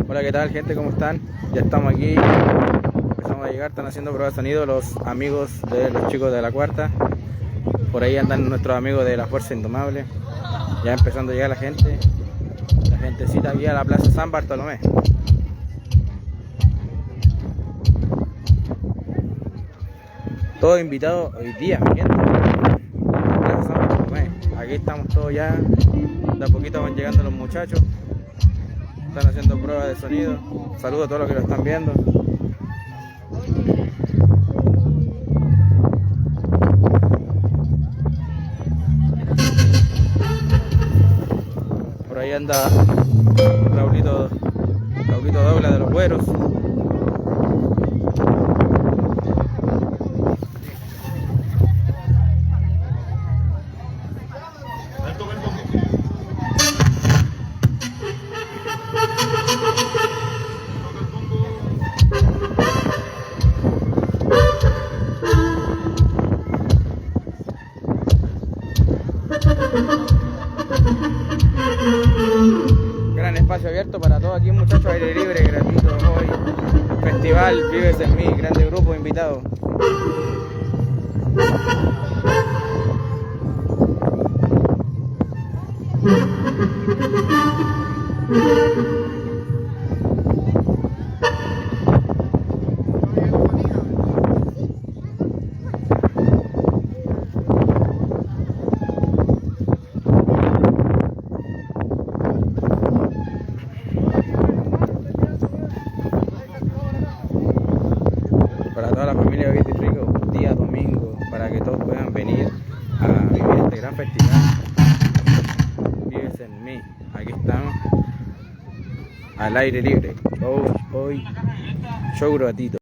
Hola, ¿qué tal, gente? ¿Cómo están? Ya estamos aquí, empezamos a llegar, están haciendo pruebas de sonido los amigos de los chicos de la cuarta. Por ahí andan nuestros amigos de la Fuerza Indomable. Ya empezando a llegar la gentecita aquí a la Plaza San Bartolomé. Todos invitados hoy día, mi gente. Plaza San Bartolomé. Aquí estamos todos ya, de a poquito van llegando los muchachos. Están haciendo pruebas de sonido. Saludos a todos los que lo están viendo. Por ahí anda Raulito Douglas de los Güeros. Gran espacio abierto para todos aquí, muchachos, aire libre, gratuito hoy. Festival Vives en Mí, grande grupo invitado. Para toda la familia de Viti Rico, día domingo, para que todos puedan venir a vivir este gran festival. Vives en Mí, aquí estamos, al aire libre. Hoy show gratuito.